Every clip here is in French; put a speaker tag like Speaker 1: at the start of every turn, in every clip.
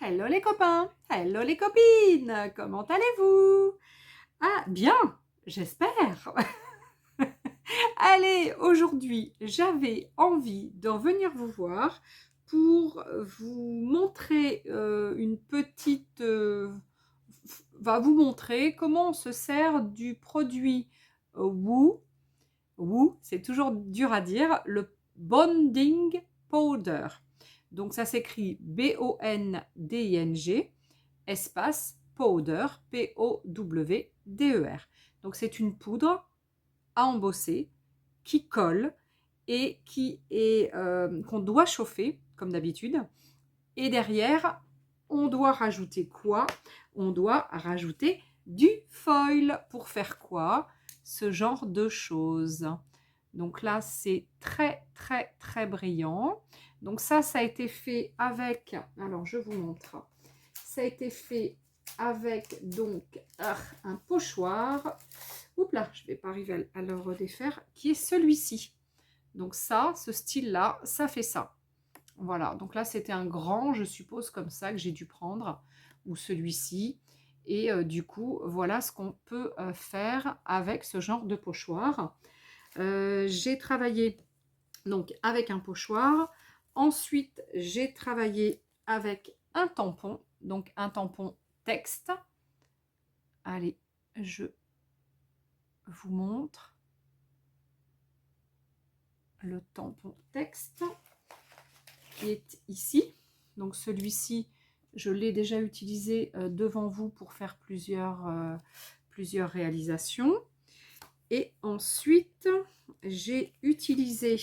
Speaker 1: Hello les copains, hello les copines, comment allez-vous? Ah, bien, j'espère. Allez, aujourd'hui, j'avais envie de venir vous voir pour vous montrer une petite... va vous montrer comment on se sert du produit Woo. Woo, c'est toujours dur à dire, le Bonding Powder. Donc ça s'écrit B-O-N-D-I-N-G, espace powder, P-O-W-D-E-R. Donc c'est une poudre à embosser qui colle et qui est qu'on doit chauffer comme d'habitude. Et derrière, on doit rajouter quoi? On doit rajouter du foil pour faire quoi? Ce genre de choses. Donc là, c'est très, très, très brillant. Donc ça a été fait avec... Alors, je vous montre. Ça a été fait avec donc un pochoir. Oups là, je ne vais pas arriver à le redéfaire. Qui est celui-ci. Donc ça, ce style-là, ça fait ça. Voilà, donc là, c'était un grand, je suppose, comme ça que j'ai dû prendre. Ou celui-ci. Et du coup, voilà ce qu'on peut faire avec ce genre de pochoir. J'ai travaillé donc avec un pochoir. Ensuite, j'ai travaillé avec un tampon, donc un tampon texte. Allez, je vous montre le tampon texte qui est ici. Donc celui-ci, je l'ai déjà utilisé devant vous pour faire plusieurs réalisations. Et ensuite, j'ai utilisé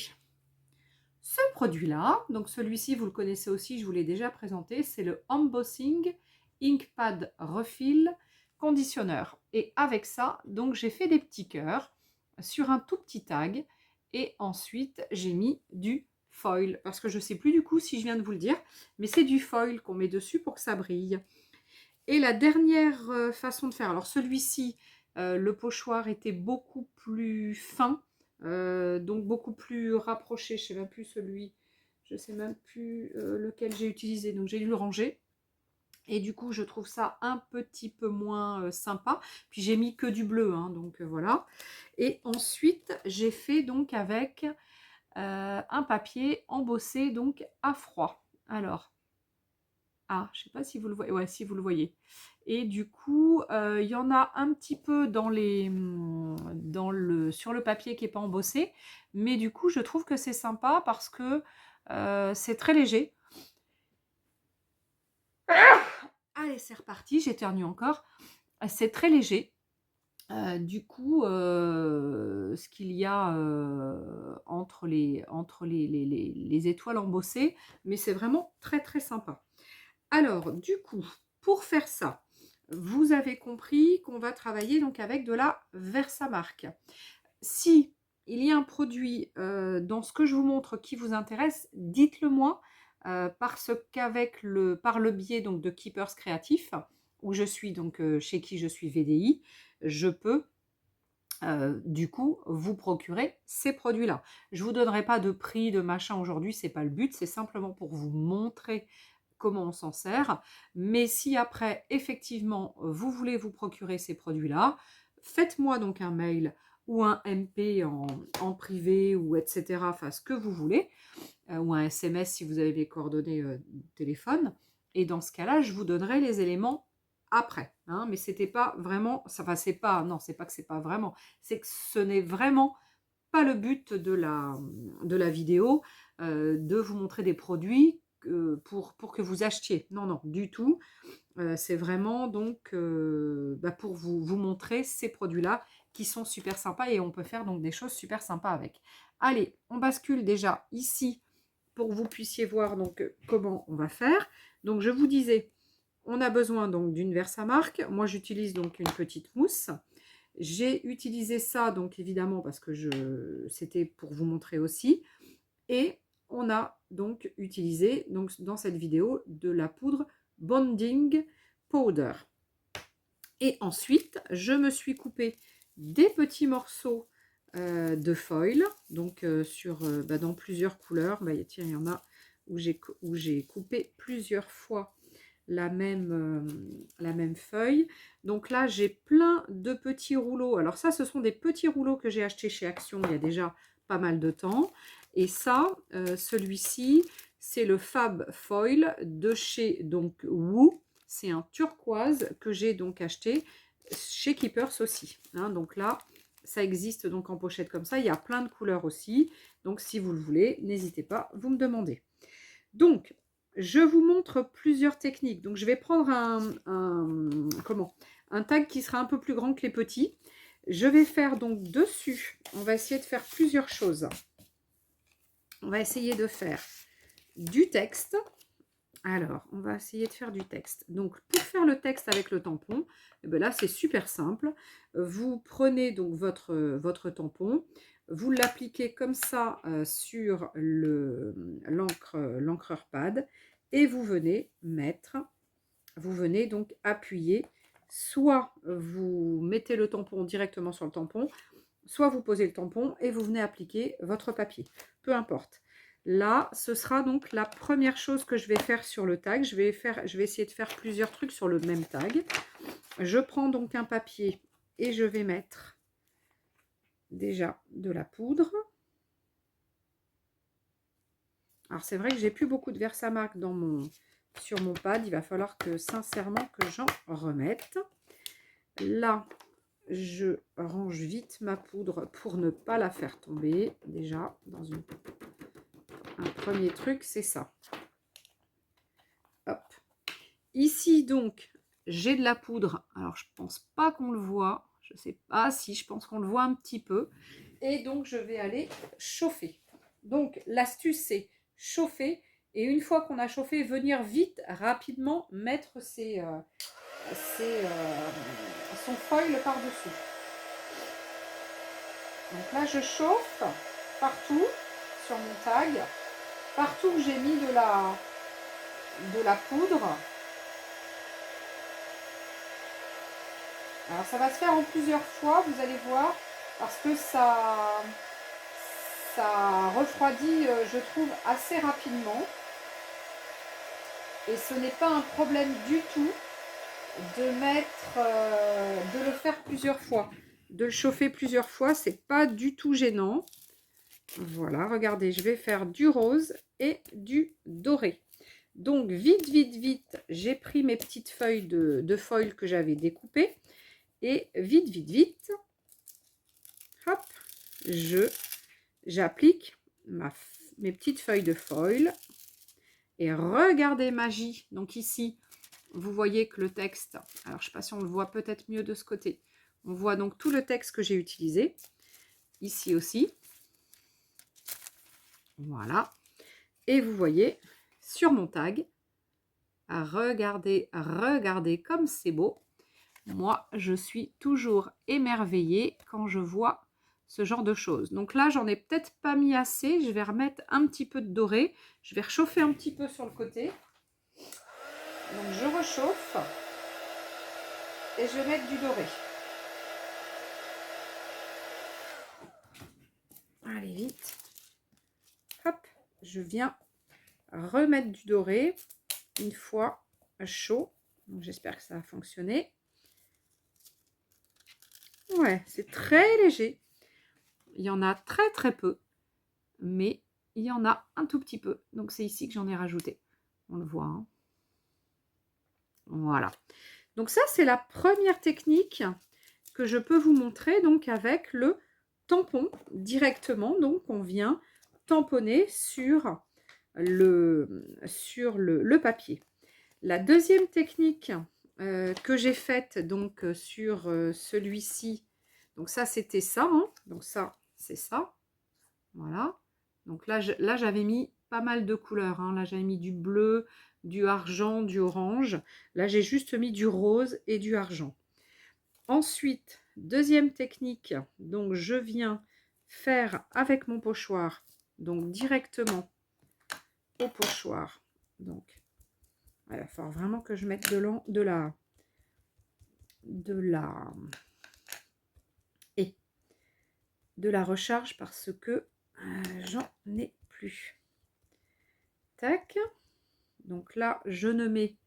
Speaker 1: ce produit-là. Donc celui-ci, vous le connaissez aussi, je vous l'ai déjà présenté. C'est le Embossing Ink Pad Refill Conditionneur. Et avec ça, donc j'ai fait des petits cœurs sur un tout petit tag. Et ensuite, j'ai mis du foil. Parce que je ne sais plus du coup si je viens de vous le dire. Mais c'est du foil qu'on met dessus pour que ça brille. Et la dernière façon de faire, alors celui-ci, le pochoir était beaucoup plus fin, donc beaucoup plus rapproché. Je ne sais même plus celui, je ne sais même plus lequel j'ai utilisé, donc j'ai dû le ranger. Et du coup, je trouve ça un petit peu moins sympa. Puis j'ai mis que du bleu, hein, donc voilà. Et ensuite, j'ai fait donc avec un papier embossé donc à froid. Alors, ah, je ne sais pas si vous le voyez. Ouais, si vous le voyez. Et du coup, il y en a un petit peu sur le papier qui n'est pas embossé. Mais du coup, je trouve que c'est sympa parce que c'est très léger. Allez, c'est reparti. J'éternue encore. C'est très léger. Du coup, ce qu'il y a entre les étoiles embossées. Mais c'est vraiment très, très sympa. Alors, du coup, pour faire ça, vous avez compris qu'on va travailler donc avec de la Versamark. Si il y a un produit dans ce que je vous montre qui vous intéresse, dites-le moi, parce par le biais donc de Keepers Créatifs, où je suis donc chez qui je suis VDI, je peux du coup vous procurer ces produits-là. Je ne vous donnerai pas de prix, de machin aujourd'hui, c'est pas le but, c'est simplement pour vous montrer comment on s'en sert. Mais si après, effectivement, vous voulez vous procurer ces produits-là, faites-moi donc un mail ou un MP en privé ou etc. Enfin, ce que vous voulez, ou un SMS si vous avez les coordonnées téléphone. Et dans ce cas-là, je vous donnerai les éléments après. Hein, mais c'était pas vraiment, enfin c'est pas, non, c'est pas que c'est pas vraiment, c'est que ce n'est vraiment pas le but de la vidéo, de vous montrer des produits pour que vous achetiez. Non, non, du tout. C'est vraiment donc pour vous montrer ces produits-là qui sont super sympas et on peut faire donc des choses super sympas avec. Allez, on bascule déjà ici pour que vous puissiez voir donc comment on va faire. Donc je vous disais, on a besoin donc d'une Versamark. Moi j'utilise donc une petite mousse. J'ai utilisé ça donc évidemment parce que c'était pour vous montrer aussi. Et on a donc utilisé donc dans cette vidéo de la poudre Bonding Powder. Et ensuite, je me suis coupé des petits morceaux de foil, donc dans plusieurs couleurs. Tiens, il y en a où j'ai coupé plusieurs fois la même feuille. Donc là, j'ai plein de petits rouleaux. Alors ça, ce sont des petits rouleaux que j'ai achetés chez Action il y a déjà pas mal de temps. Et ça, celui-ci, c'est le Fab Foil de chez donc Woo. C'est un turquoise que j'ai donc acheté chez Keepers aussi. Hein, donc là, ça existe donc en pochette comme ça. Il y a plein de couleurs aussi. Donc si vous le voulez, n'hésitez pas, vous me demandez. Donc, je vous montre plusieurs techniques. Donc, je vais prendre un tag qui sera un peu plus grand que les petits. Je vais faire donc dessus, on va essayer de faire plusieurs choses. On va essayer de faire du texte. Alors, on va essayer de faire du texte. Donc, pour faire le texte avec le tampon, eh bien là, c'est super simple. Vous prenez donc votre tampon, vous l'appliquez comme ça sur l'encreur pad et vous venez donc appuyer. Soit vous mettez le tampon directement sur le tampon, soit vous posez le tampon et vous venez appliquer votre papier. Peu importe. Là, ce sera donc la première chose que je vais faire sur le tag. Je vais essayer de faire plusieurs trucs sur le même tag. Je prends donc un papier et je vais mettre déjà de la poudre. Alors, c'est vrai que j'ai plus beaucoup de Versamark sur mon pad. Il va falloir que, sincèrement, que j'en remette. Là, je range vite ma poudre pour ne pas la faire tomber. Déjà, dans un premier truc, c'est ça. Hop. Ici, donc, j'ai de la poudre. Alors, je pense pas qu'on le voit. Je sais pas si, je pense qu'on le voit un petit peu. Et donc, je vais aller chauffer. Donc, l'astuce, c'est chauffer. Et une fois qu'on a chauffé, venir vite, rapidement, mettre son foil par-dessus. Donc là, je chauffe partout sur mon tag. Partout où j'ai mis de la poudre. Alors ça va se faire en plusieurs fois, vous allez voir, parce que ça refroidit, je trouve, assez rapidement. Et ce n'est pas un problème du tout de le faire plusieurs fois. De le chauffer plusieurs fois, c'est pas du tout gênant. Voilà, regardez, je vais faire du rose et du doré. Donc, vite, vite, vite, j'ai pris mes petites feuilles de foil que j'avais découpées. Et vite, vite, vite, hop, j'applique mes petites feuilles de foil. Et regardez magie. Donc ici, vous voyez que le texte, alors je ne sais pas si on le voit peut-être mieux de ce côté. On voit donc tout le texte que j'ai utilisé. Ici aussi. Voilà. Et vous voyez sur mon tag, regardez, regardez comme c'est beau. Moi, je suis toujours émerveillée quand je vois ce genre de choses. Donc là, j'en ai peut-être pas mis assez. Je vais remettre un petit peu de doré. Je vais réchauffer un petit peu sur le côté. Donc je rechauffe. Et je vais mettre du doré. Allez, vite. Hop, je viens remettre du doré une fois chaud. J'espère que ça va fonctionner. Ouais, c'est très léger. Il y en a très très peu, mais il y en a un tout petit peu. Donc c'est ici que j'en ai rajouté. On le voit. Hein. Voilà. Donc ça, c'est la première technique que je peux vous montrer donc avec le tampon directement. Donc on vient tamponner sur le papier. La deuxième technique que j'ai faite donc sur celui-ci, donc ça c'était ça, hein. Donc ça c'est ça, voilà. Donc là j'avais mis pas mal de couleurs, hein. Là j'avais mis du bleu, du argent, du orange. Là j'ai juste mis du rose et du argent. Ensuite, deuxième technique, donc je viens faire avec mon pochoir, donc directement au pochoir. Donc il va falloir vraiment que je mette de la recharge parce que j'en ai plus. Tac. Donc là, je ne mets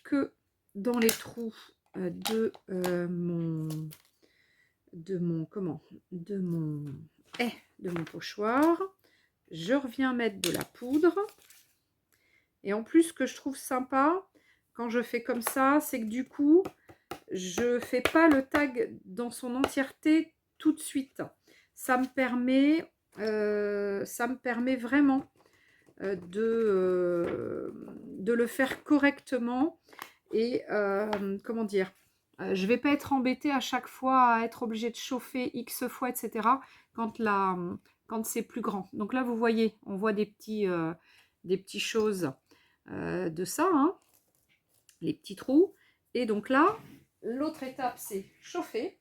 Speaker 1: que dans les trous de mon pochoir. Je reviens mettre de la poudre. Et en plus, ce que je trouve sympa quand je fais comme ça, c'est que du coup, je fais pas le tag dans son entièreté tout de suite. Ça me permet vraiment de le faire correctement et comment dire, je vais pas être embêtée à chaque fois à être obligée de chauffer X fois, etc. quand c'est plus grand. Donc là, vous voyez, on voit des petites choses de ça, hein, les petits trous. Et donc là, l'autre étape, c'est chauffer.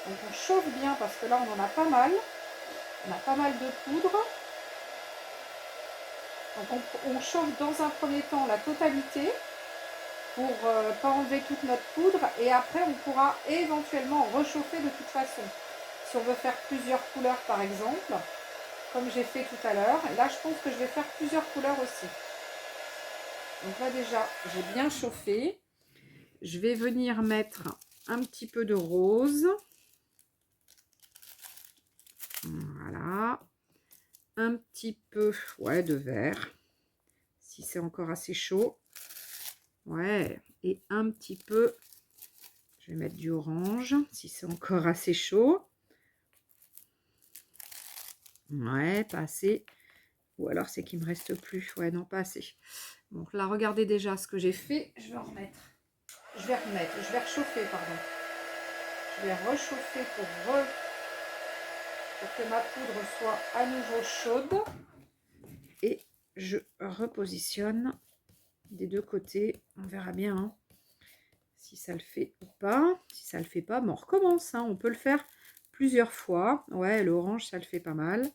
Speaker 1: Donc on chauffe bien parce que là, on en a pas mal. On a pas mal de poudre. Donc on chauffe dans un premier temps la totalité pour pas enlever toute notre poudre. Et après, on pourra éventuellement rechauffer de toute façon. Si on veut faire plusieurs couleurs, par exemple, comme j'ai fait tout à l'heure. Là, je pense que je vais faire plusieurs couleurs aussi. Donc là, déjà, j'ai bien chauffé. Je vais venir mettre un petit peu de rose. Voilà. Un petit peu de vert. Si c'est encore assez chaud. Ouais. Et un petit peu. Je vais mettre du orange. Si c'est encore assez chaud. Ouais, pas assez. Ou alors c'est qu'il me reste plus. Ouais, non, pas assez. Donc là, regardez déjà ce que j'ai fait. Je vais en remettre. Je vais rechauffer, pardon. Je vais rechauffer pour que ma poudre soit à nouveau chaude. Et je repositionne des deux côtés. On verra bien hein, si ça le fait ou pas. Si ça le fait pas, on recommence. Hein. On peut le faire plusieurs fois. Ouais, l'orange, ça le fait pas mal.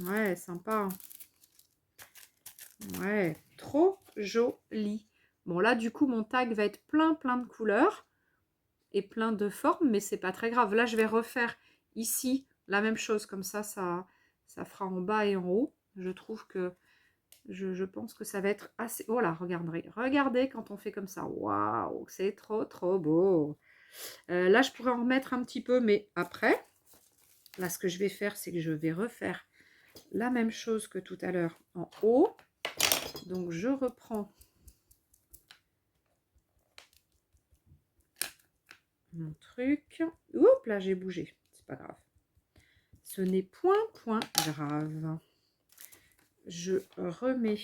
Speaker 1: Ouais, sympa. Ouais, trop joli. Bon, là, du coup, mon tag va être plein de couleurs et plein de formes, mais c'est pas très grave. Là, je vais refaire ici la même chose. Comme ça fera en bas et en haut. Je trouve que je pense que ça va être assez... Oh là, regardez quand on fait comme ça. Waouh, c'est trop beau. Là, je pourrais en remettre un petit peu, mais après, là, ce que je vais faire, c'est que je vais refaire la même chose que tout à l'heure en haut. Donc, je reprends mon truc. Oups, là, j'ai bougé. C'est pas grave. Ce n'est point grave. Je remets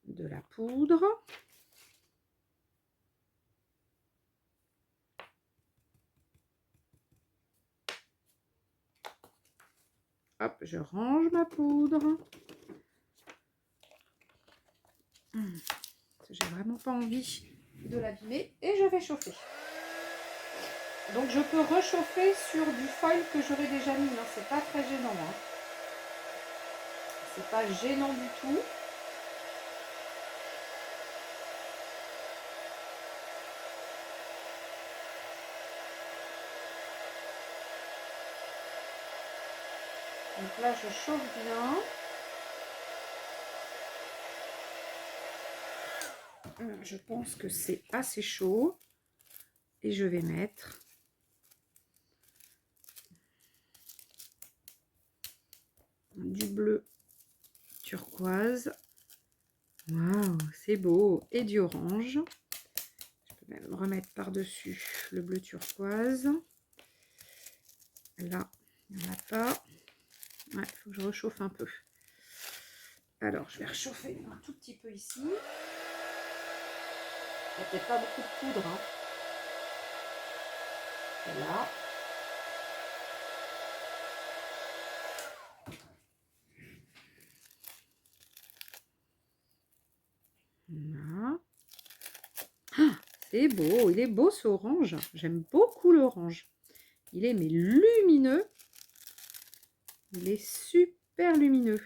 Speaker 1: de la poudre. Hop, je range ma poudre. J'ai vraiment pas envie de l'abîmer et je vais chauffer. Donc je peux rechauffer sur du foil que j'aurais déjà mis. Hein. C'est pas très gênant. Hein. C'est pas gênant du tout. Donc là, je chauffe bien. Je pense que c'est assez chaud. Et je vais mettre du bleu turquoise. Waouh, c'est beau. Et du orange. Je peux même remettre par-dessus le bleu turquoise. Là, il n'y en a pas. Ouais, il faut que je rechauffe un peu. Alors, je vais réchauffer un tout petit peu ici. Il n'y a peut-être pas beaucoup de poudre. Hein. Voilà. Voilà. Ah, c'est beau. Il est beau ce orange. J'aime beaucoup l'orange. Il est mais lumineux. Il est super lumineux.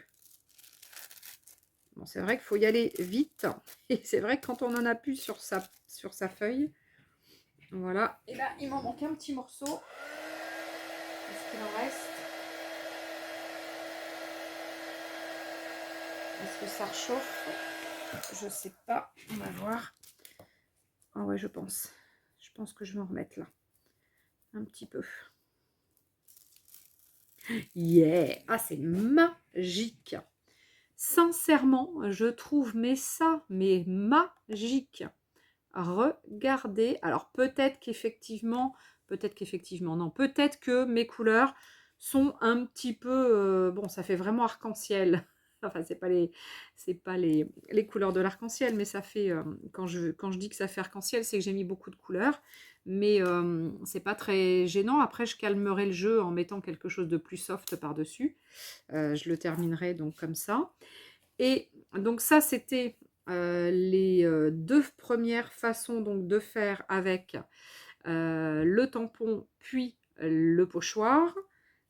Speaker 1: Bon, c'est vrai qu'il faut y aller vite. Et c'est vrai que quand on en a plus sur sa feuille. Voilà. Et là, il m'en manque un petit morceau. Est-ce qu'il en reste? Est-ce que ça rechauffe? Je sais pas, on va voir. Ah ouais, je pense. Je pense que je vais en remettre là. Un petit peu. Yeah! Ah, c'est magique! Sincèrement, je trouve mais ça, mais magique. Regardez. Alors peut-être qu'effectivement, non, peut-être que mes couleurs sont un petit peu, bon, ça fait vraiment arc-en-ciel. Enfin, c'est pas les couleurs de l'arc-en-ciel, mais ça fait, quand je dis que ça fait arc-en-ciel, c'est que j'ai mis beaucoup de couleurs. Mais c'est pas très gênant. Après, je calmerai le jeu en mettant quelque chose de plus soft par-dessus. Je le terminerai donc comme ça. Et donc ça, c'était les deux premières façons donc, de faire avec le tampon puis le pochoir.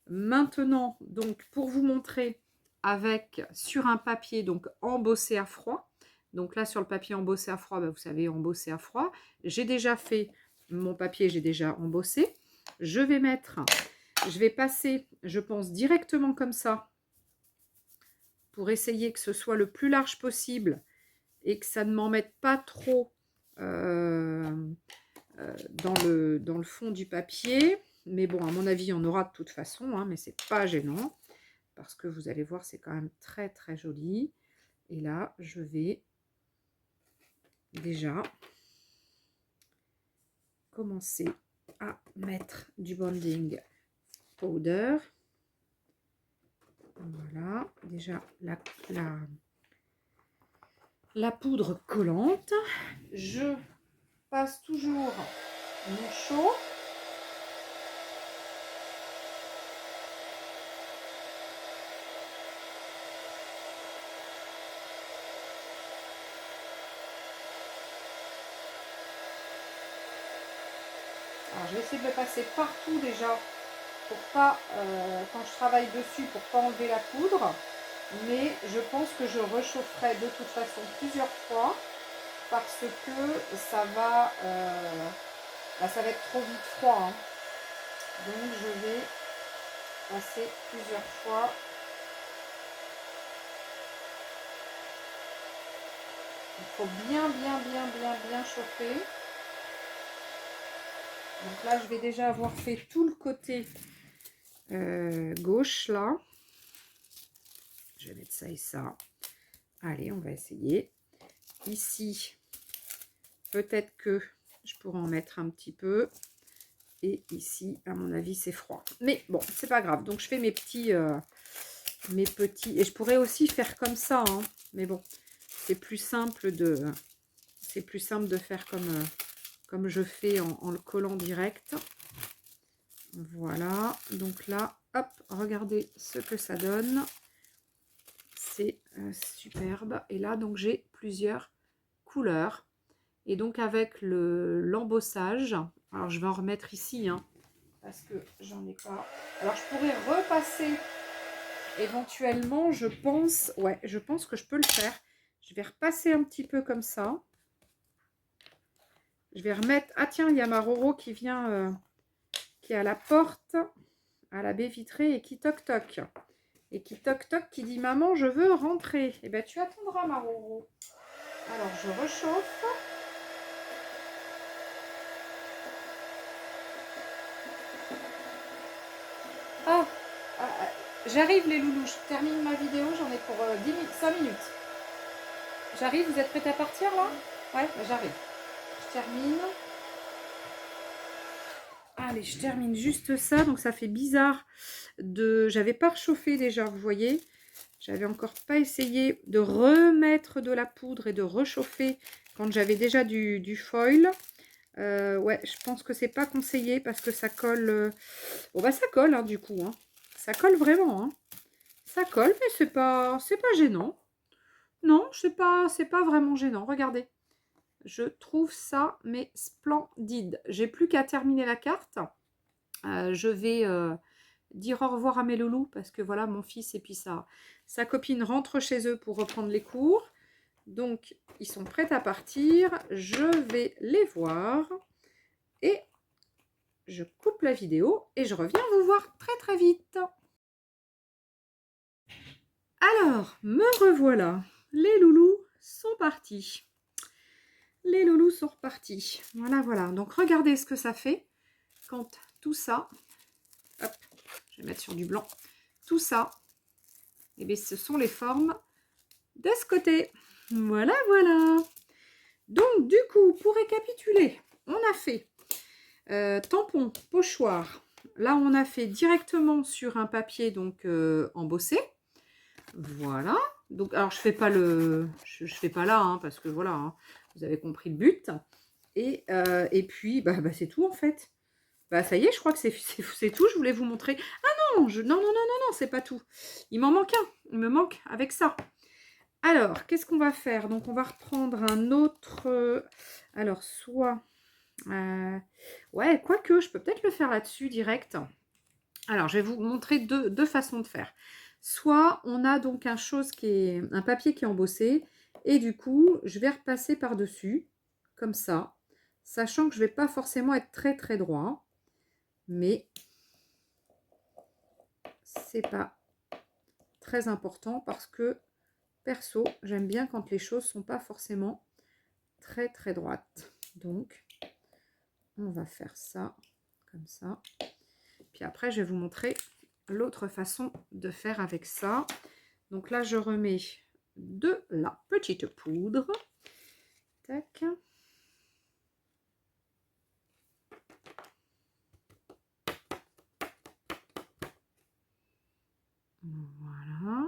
Speaker 1: Maintenant, donc pour vous montrer avec sur un papier donc embossé à froid. Donc là, sur le papier embossé à froid, bah, vous savez, embossé à froid. J'ai déjà fait mon papier, j'ai déjà embossé. Je vais passer, je pense, directement comme ça pour essayer que ce soit le plus large possible et que ça ne m'en mette pas trop dans le fond du papier. Mais bon, à mon avis, on aura de toute façon, hein, mais c'est pas gênant parce que vous allez voir, c'est quand même très très joli. Et là, je vais déjà commencer à mettre du bonding powder. Voilà, déjà la poudre collante. Je passe toujours mon chaud. Alors, je vais essayer de le passer partout déjà pour pas, quand je travaille dessus, pour pas enlever la poudre. Mais je pense que je réchaufferai de toute façon plusieurs fois parce que ça va être trop vite froid. Hein. Donc je vais passer plusieurs fois. Il faut bien chauffer. Donc là, je vais déjà avoir fait tout le côté gauche là. Je vais mettre ça et ça. Allez, on va essayer. Ici, peut-être que je pourrais en mettre un petit peu. Et ici, à mon avis, c'est froid. Mais bon, c'est pas grave. Donc, je fais mes petits... Et je pourrais aussi faire comme ça. Hein. Mais bon, c'est plus simple de faire comme je fais en le collant direct. Voilà. Donc là, hop, regardez ce que ça donne. C'est superbe. Et là, donc, j'ai plusieurs couleurs. Et donc, avec l'embossage, alors je vais en remettre ici, hein, parce que j'en ai pas. Alors, je pourrais repasser éventuellement, je pense que je peux le faire. Je vais repasser un petit peu comme ça. Je vais remettre... Ah tiens, il y a ma Roro qui vient, qui est à la porte, à la baie vitrée et qui toc-toc. Et qui toc-toc, qui dit « Maman, je veux rentrer ». Eh bien, tu attendras, ma Roro. Alors, je réchauffe. Ah, j'arrive les loulous, je termine ma vidéo, j'en ai pour 5 minutes. J'arrive, vous êtes prêts à partir là? Ouais, j'arrive. Je termine. Allez, je termine juste ça, donc ça fait bizarre de... J'avais pas réchauffé déjà, vous voyez. J'avais encore pas essayé de remettre de la poudre et de réchauffer quand j'avais déjà du foil. Ouais, je pense que c'est pas conseillé parce que ça colle... Bon bah ça colle hein, du coup, hein. Ça colle vraiment, hein. Ça colle, mais c'est pas gênant. Non, c'est pas vraiment gênant. Regardez. Je trouve ça, mais splendide. J'ai plus qu'à terminer la carte. Je vais dire au revoir à mes loulous parce que voilà, mon fils et puis sa copine rentrent chez eux pour reprendre les cours. Donc, ils sont prêts à partir. Je vais les voir et je coupe la vidéo et je reviens vous voir très très vite. Alors, me revoilà. Les loulous sont partis. repartis. Les loulous sont repartis. Voilà, voilà. Donc, regardez ce que ça fait quand tout ça... Hop, je vais mettre sur du blanc. Tout ça, eh bien, ce sont les formes de ce côté. Voilà, voilà. Donc, du coup, pour récapituler, on a fait tampon, pochoir. Là, on a fait directement sur un papier donc embossé. Voilà. Donc, alors, je fais pas fais pas là, hein, parce que voilà, hein, vous avez compris le but. Et puis, c'est tout en fait. Ça y est, je crois que c'est tout. Je voulais vous montrer. Ah non, non, c'est pas tout. Il m'en manque un. Il me manque avec ça. Alors, qu'est-ce qu'on va faire? Donc, on va reprendre un autre... alors, soit... ouais, quoique, je peux peut-être le faire là-dessus direct. Alors, je vais vous montrer deux façons de faire. Soit, on a donc un papier qui est embossé. Et du coup, je vais repasser par-dessus, comme ça. Sachant que je ne vais pas forcément être très, très droit. Mais c'est pas très important parce que, perso, j'aime bien quand les choses sont pas forcément très, très droites. Donc, on va faire ça, comme ça. Puis après, je vais vous montrer l'autre façon de faire avec ça. Donc là, je remets de la petite poudre. Tac. Voilà.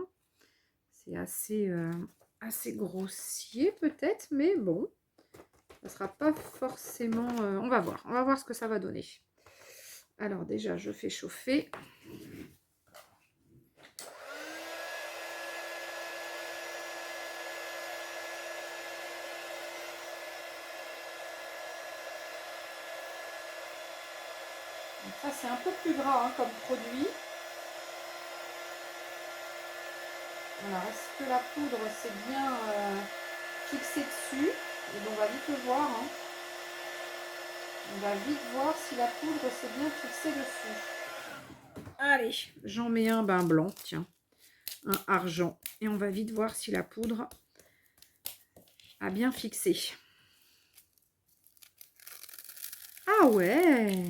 Speaker 1: C'est assez grossier peut-être, mais bon. Ça sera pas forcément... on va voir ce que ça va donner. Alors déjà, je fais chauffer. Donc ça, c'est un peu plus gras hein, comme produit. Alors, est-ce que la poudre s'est bien fixée dessus? Et donc, on va vite le voir. Hein. On va vite voir si la poudre s'est bien fixée dessus. Allez, j'en mets un blanc, tiens. Un argent. Et on va vite voir si la poudre a bien fixé. Ah ouais!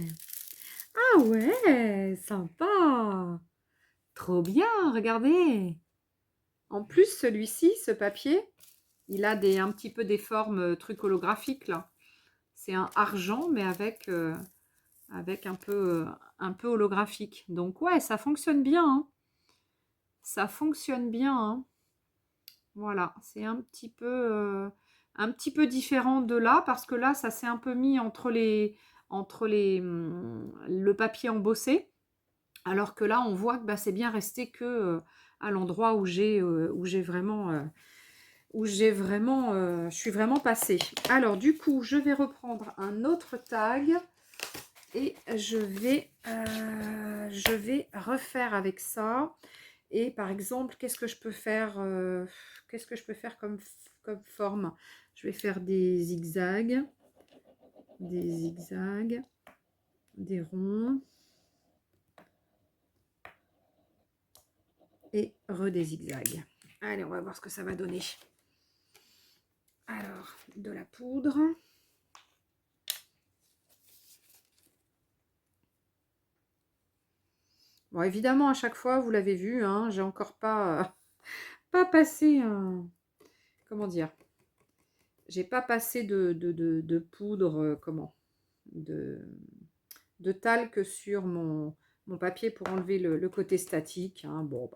Speaker 1: Ah ouais! Sympa! Trop bien, regardez! En plus, celui-ci, ce papier, il a un petit peu des formes trucs holographiques là. C'est un argent, mais avec un peu holographique. Donc ouais, ça fonctionne bien. Hein. Ça fonctionne bien. Hein. Voilà, c'est un petit peu différent de là, parce que là, ça s'est un peu mis entre le papier embossé. Alors que là, on voit que c'est bien resté que à l'endroit où j'ai vraiment... je suis vraiment passée. Alors, du coup, je vais reprendre un autre tag et je vais refaire avec ça. Et par exemple, qu'est-ce que je peux faire comme forme? Je vais faire des zigzags, des ronds et des zigzags. Allez, on va voir ce que ça va donner. Alors, de la poudre. Bon, évidemment, à chaque fois, vous l'avez vu, hein, j'ai encore pas passé un... Comment dire? J'ai pas passé de poudre, de talc sur mon papier pour enlever le côté statique. Hein. Bon,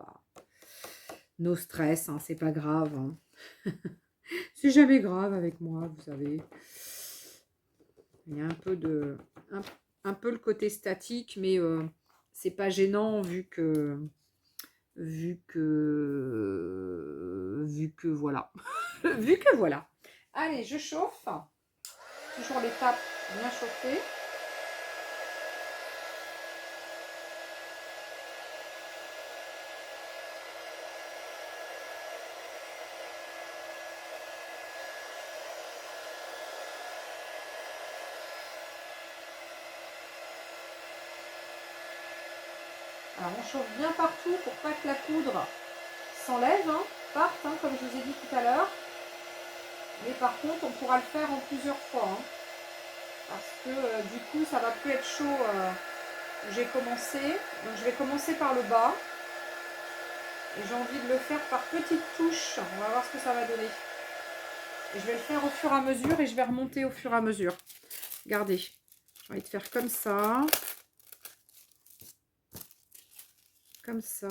Speaker 1: no stress, hein, c'est pas grave. Hein. C'est jamais grave avec moi, vous savez. Il y a un peu le côté statique, mais c'est pas gênant vu que voilà. Vu que voilà. Allez, je chauffe. Toujours l'étape bien chauffée. Alors, on chauffe bien partout pour pas que la poudre s'enlève, hein, parte, hein, comme je vous ai dit tout à l'heure. Mais par contre, on pourra le faire en plusieurs fois. Hein, parce que du coup, ça va plus être chaud où j'ai commencé. Donc je vais commencer par le bas. Et j'ai envie de le faire par petites touches. On va voir ce que ça va donner. Et je vais le faire au fur et à mesure et je vais remonter au fur et à mesure. Regardez, j'ai envie de faire comme ça. Comme ça.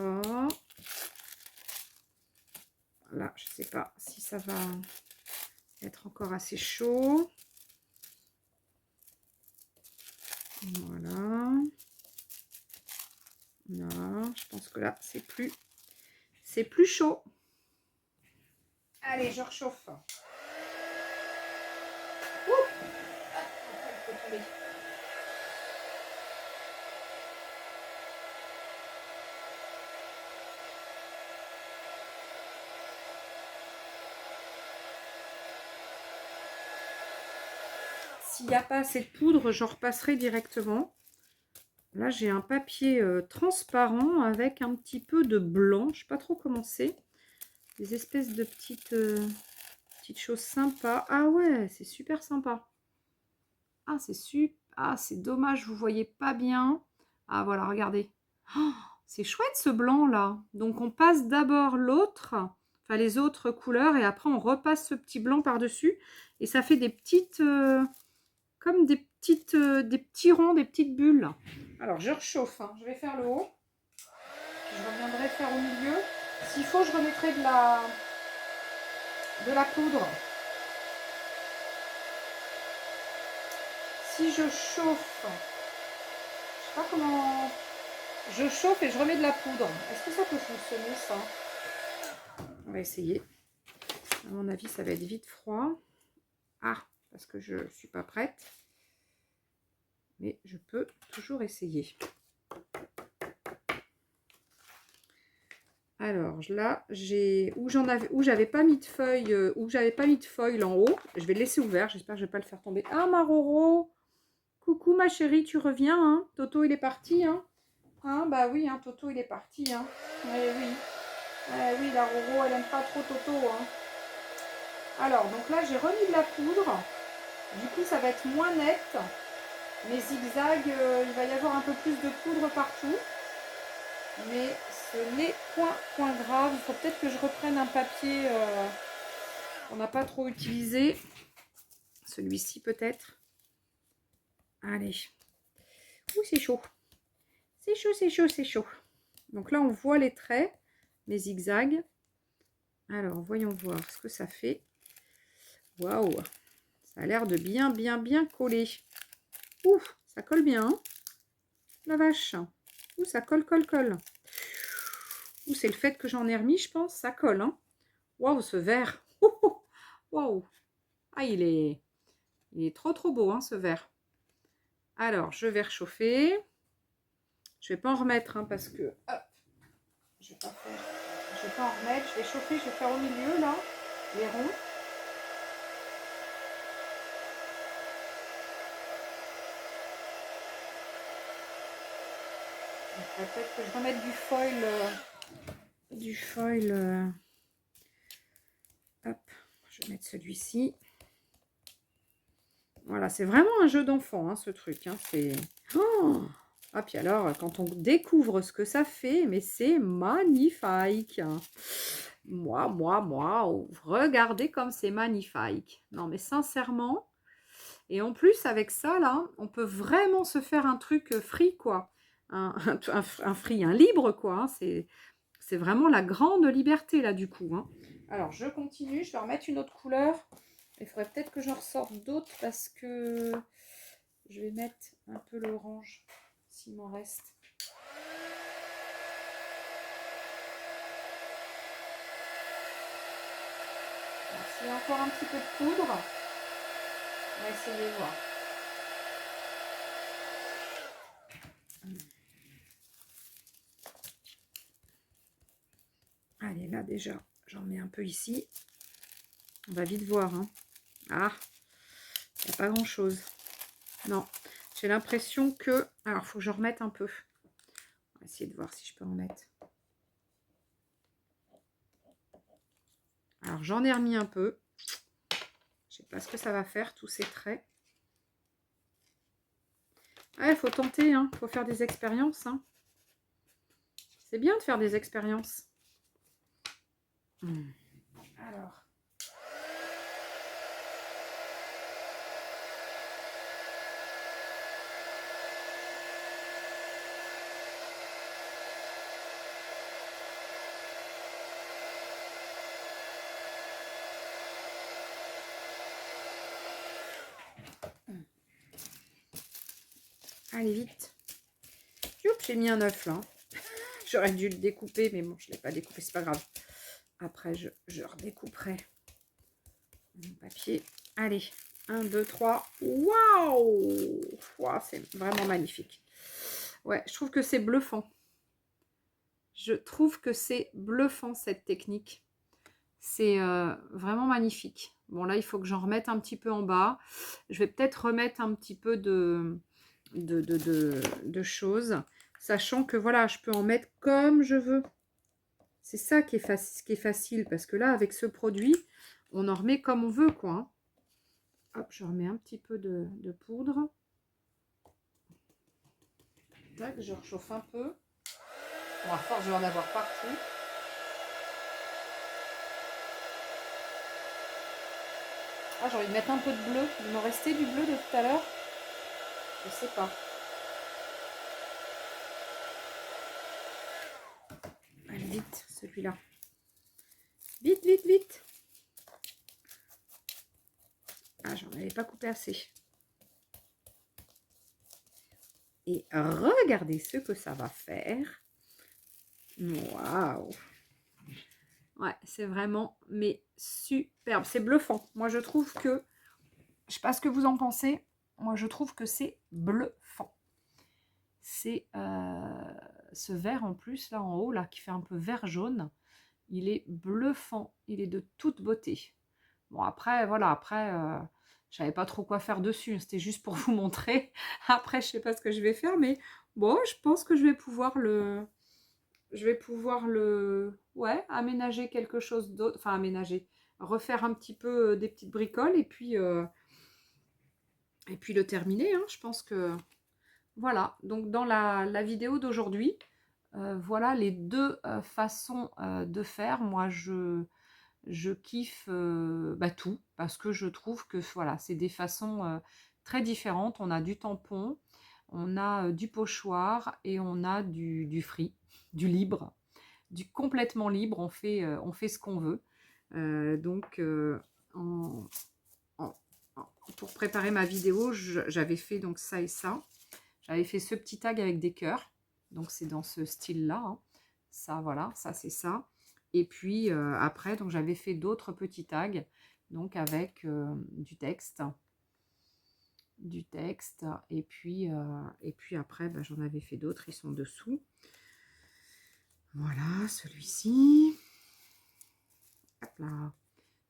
Speaker 1: Là, je ne sais pas si ça va être encore assez chaud. Voilà. Là, je pense que là, c'est plus chaud. Allez, je réchauffe. S'il n'y a pas assez de poudre, j'en repasserai directement. Là, j'ai un papier transparent avec un petit peu de blanc. Je ne sais pas trop comment c'est. Des espèces de petites choses sympas. Ah ouais, c'est super sympa. Ah, c'est super. Ah, c'est dommage, vous ne voyez pas bien. Ah, voilà, regardez. Oh, c'est chouette ce blanc là. Donc, on passe d'abord l'autre, enfin les autres couleurs, et après, on repasse ce petit blanc par-dessus. Et ça fait des petites... comme des petits ronds, des petites bulles. Alors, je réchauffe. Hein. Je vais faire le haut. Je reviendrai faire au milieu. S'il faut, je remettrai de la poudre. Si je chauffe, je sais pas comment... Je chauffe et je remets de la poudre. Est-ce que ça peut fonctionner, ça? On va essayer. À mon avis, ça va être vite froid. Ah, parce que je ne suis pas prête. Mais je peux toujours essayer. Alors là, où j'avais pas mis de feuille, en haut. Je vais le laisser ouvert. J'espère que je vais pas le faire tomber. Ah, ma Roro, coucou ma chérie, tu reviens, hein? Toto, il est parti, hein? Hein, bah oui, hein, Toto, il est parti, hein? Eh oui. Eh oui, la Roro, elle aime pas trop Toto, hein? Alors, donc là, j'ai remis de la poudre. Du coup, ça va être moins net. Mes zigzags, il va y avoir un peu plus de poudre partout. Mais ce n'est point grave. Il faut peut-être que je reprenne un papier qu'on n'a pas trop utilisé. Celui-ci peut-être. Allez. Ouh, c'est chaud. C'est chaud, c'est chaud, c'est chaud. Donc là, on voit les traits, les zigzags. Alors, voyons voir ce que ça fait. Waouh! Ça a l'air de bien coller. Ouh, ça colle bien. Hein, la vache. Ouh, ça colle. Ouh, c'est le fait que j'en ai remis, je pense. Ça colle. Hein. Waouh, ce vert. Waouh. Ah, il est trop beau, hein, ce vert. Alors, je vais réchauffer. Je ne vais pas en remettre, hein, parce que... Hop, je vais pas en remettre. Je vais chauffer, je vais faire au milieu, là, les ronds. Peut-être que je remette du foil. Hop, je vais mettre celui-ci. Voilà, c'est vraiment un jeu d'enfant, hein, ce truc. Hein, c'est... Oh, ah, puis alors, quand on découvre ce que ça fait, mais c'est magnifique. Moi, regardez comme c'est magnifique. Non, mais sincèrement, et en plus, avec ça, là, on peut vraiment se faire un truc free, quoi. Un free, un libre, quoi. Hein, c'est vraiment la grande liberté, là, du coup. Hein. Alors, je continue. Je vais remettre une autre couleur. Il faudrait peut-être que j'en ressorte d'autres parce que je vais mettre un peu l'orange, s'il m'en reste. S'il y a encore un petit peu de poudre, on va essayer de voir. Allez, là déjà, j'en mets un peu ici. On va vite voir. Hein. Ah, il n'y a pas grand-chose. Non, j'ai l'impression que... Alors, il faut que je remette un peu. On va essayer de voir si je peux en mettre. Alors, j'en ai remis un peu. est-ce que ça va faire tous ces traits? Il faut tenter, il faut faire des expériences. C'est bien de faire des expériences. Alors. Allez, vite. J'ai mis un œuf là. J'aurais dû le découper, mais bon, je ne l'ai pas découpé, c'est pas grave. Après, je redécouperai mon papier. Allez, 1, 2, 3. Waouh! Wow, c'est vraiment magnifique. Ouais, je trouve que c'est bluffant. Je trouve que c'est bluffant, cette technique. C'est vraiment magnifique. Bon, là, il faut que j'en remette un petit peu en bas. Je vais peut-être remettre un petit peu de choses, sachant que, voilà, je peux en mettre comme je veux. C'est ça qui est facile, parce que là, avec ce produit, on en remet comme on veut, quoi. Hop, je remets un petit peu de poudre. Tac, je réchauffe un peu. Bon, à force, je vais en avoir partout. Ah, j'ai envie de mettre un peu de bleu. Il m'en restait du bleu de tout à l'heure. Je sais pas. Allez, vite, celui-là. Vite, vite, vite. Ah, j'en avais pas coupé assez. Et regardez ce que ça va faire. Waouh! Ouais, c'est vraiment, mais superbe. C'est bluffant. Moi, je trouve que, je sais pas ce que vous en pensez, moi, je trouve que c'est bluffant. C'est ce vert en plus, là en haut, là, qui fait un peu vert-jaune. Il est bluffant. Il est de toute beauté. Bon, après, voilà, après, je savais pas trop quoi faire dessus. C'était juste pour vous montrer. Après, je sais pas ce que je vais faire, mais bon, je pense que je vais pouvoir ouais, aménager quelque chose d'autre. Enfin, aménager. Refaire un petit peu des petites bricoles et puis le terminer. Je pense que... Voilà. Donc, dans la vidéo d'aujourd'hui, voilà les deux façons de faire. Moi, je kiffe tout parce que je trouve que voilà, c'est des façons très différentes. On a du tampon, on a du pochoir et on a du free, du libre, du complètement libre. On fait ce qu'on veut. Donc, pour préparer ma vidéo, j'avais fait donc ça et ça. J'avais fait ce petit tag avec des cœurs. Donc, c'est dans ce style-là. Ça, voilà, ça, c'est ça. Et puis, après, donc j'avais fait d'autres petits tags. Donc, avec du texte. Du texte. Et puis après, j'en avais fait d'autres. Ils sont dessous. Voilà, celui-ci. Hop là.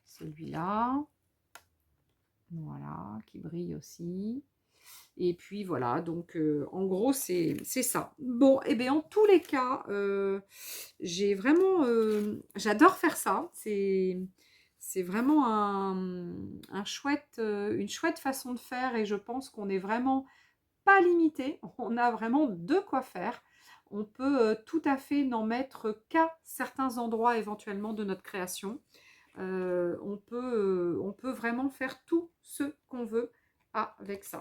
Speaker 1: Celui-là. Voilà, qui brille aussi. Et puis voilà, donc en gros, c'est ça. Bon, et bien en tous les cas, j'ai vraiment... j'adore faire ça. C'est vraiment une chouette façon de faire et je pense qu'on n'est vraiment pas limité. On a vraiment de quoi faire. On peut tout à fait n'en mettre qu'à certains endroits éventuellement de notre création. On peut vraiment faire tout ce qu'on veut avec ça.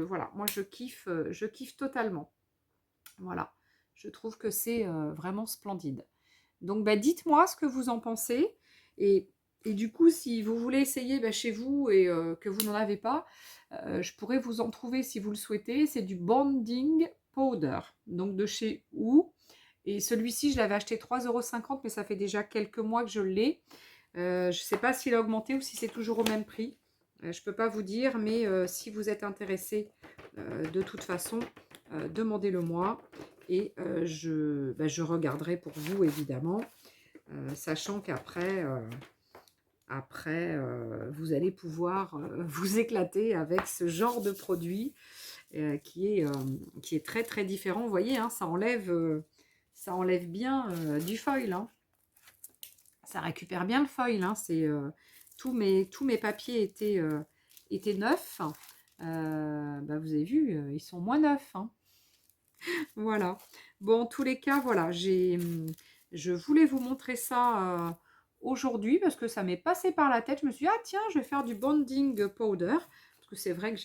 Speaker 1: Voilà, moi je kiffe totalement. Voilà, je trouve que c'est vraiment splendide. Donc dites-moi ce que vous en pensez. Et du coup, si vous voulez essayer chez vous et que vous n'en avez pas, je pourrais vous en trouver si vous le souhaitez. C'est du Bonding Powder, donc de chez OU. Et celui-ci, je l'avais acheté 3,50 €, mais ça fait déjà quelques mois que je l'ai. Je ne sais pas s'il a augmenté ou si c'est toujours au même prix. Je ne peux pas vous dire, mais si vous êtes intéressé, de toute façon, demandez-le moi. Et je regarderai pour vous, évidemment, sachant qu'après, vous allez pouvoir vous éclater avec ce genre de produit qui est très, très différent. Vous voyez, ça enlève bien du foil. Ça récupère bien le foil. tous mes papiers étaient neufs. Bah, vous avez vu, ils sont moins neufs, hein. Voilà. Bon, en tous les cas, voilà, je voulais vous montrer ça aujourd'hui parce que ça m'est passé par la tête. Je me suis dit, ah tiens, je vais faire du bonding powder. Parce que c'est vrai que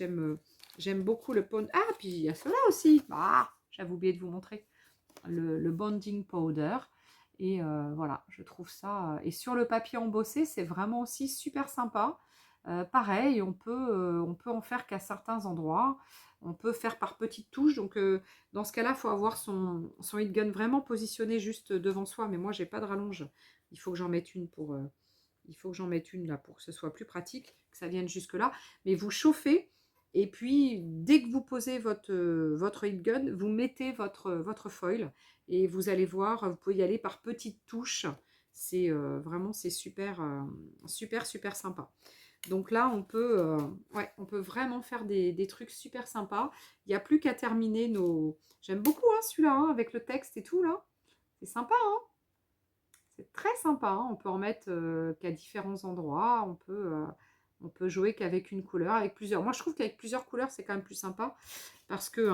Speaker 1: j'aime beaucoup le pond. Ah, puis il y a cela aussi. Ah, j'avais oublié de vous montrer le bonding powder. Et voilà, je trouve ça. Et sur le papier embossé, c'est vraiment aussi super sympa. Pareil, on peut en faire qu'à certains endroits. On peut faire par petites touches. Donc, dans ce cas-là, il faut avoir son heat gun vraiment positionné juste devant soi. Mais moi, j'ai pas de rallonge. Il faut que j'en mette une il faut que j'en mette une là pour que ce soit plus pratique, que ça vienne jusque là. Mais vous chauffez. Et puis, dès que vous posez votre heat gun, vous mettez votre foil et vous allez voir, vous pouvez y aller par petites touches. C'est vraiment, c'est super, super sympa. Donc là, ouais, on peut vraiment faire des trucs super sympas. Il n'y a plus qu'à terminer nos... J'aime beaucoup hein, celui-là, hein, avec le texte et tout, là. C'est sympa, hein. C'est très sympa, hein. On peut en mettre qu'à différents endroits. On peut jouer qu'avec une couleur, avec plusieurs. Moi, je trouve qu'avec plusieurs couleurs, c'est quand même plus sympa. Parce que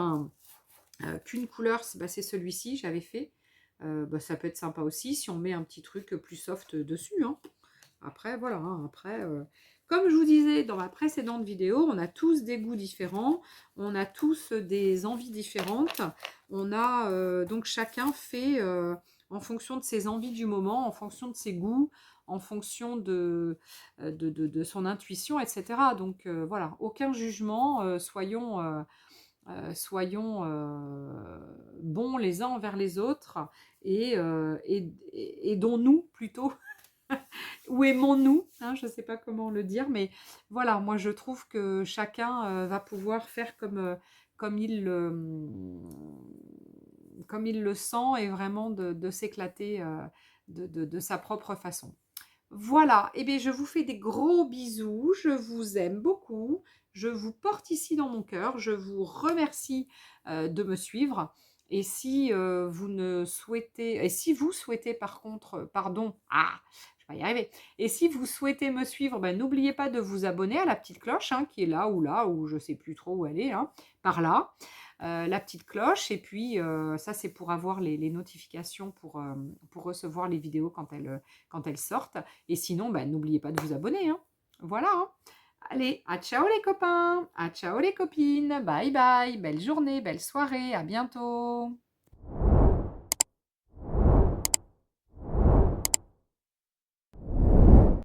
Speaker 1: qu'une couleur, bah, c'est celui-ci, j'avais fait. Bah, ça peut être sympa aussi si on met un petit truc plus soft dessus, hein. Après, voilà, hein, après, comme je vous disais dans ma précédente vidéo, on a tous des goûts différents, on a tous des envies différentes. On a, donc chacun fait en fonction de ses envies du moment, en fonction de ses goûts, en fonction de son intuition, etc. Donc voilà, aucun jugement, soyons bons les uns envers les autres et aidons-nous plutôt ou aimons-nous, hein, je ne sais pas comment le dire, mais voilà, moi je trouve que chacun va pouvoir faire comme comme il le sent et vraiment de s'éclater de sa propre façon. Voilà, et bien je vous fais des gros bisous, je vous aime beaucoup, je vous porte ici dans mon cœur, je vous remercie de me suivre. Et si vous ne souhaitez, et si vous souhaitez par contre, pardon, je vais pas y arriver. Et si vous souhaitez me suivre, ben, n'oubliez pas de vous abonner à la petite cloche hein, qui est là, ou je sais plus trop où elle est, hein, par là. La petite cloche et puis ça c'est pour avoir les notifications pour recevoir les vidéos quand elles sortent et sinon ben, n'oubliez pas de vous abonner hein. Voilà hein. Allez, à ciao les copains, à ciao les copines, bye bye, belle journée, belle soirée, à bientôt.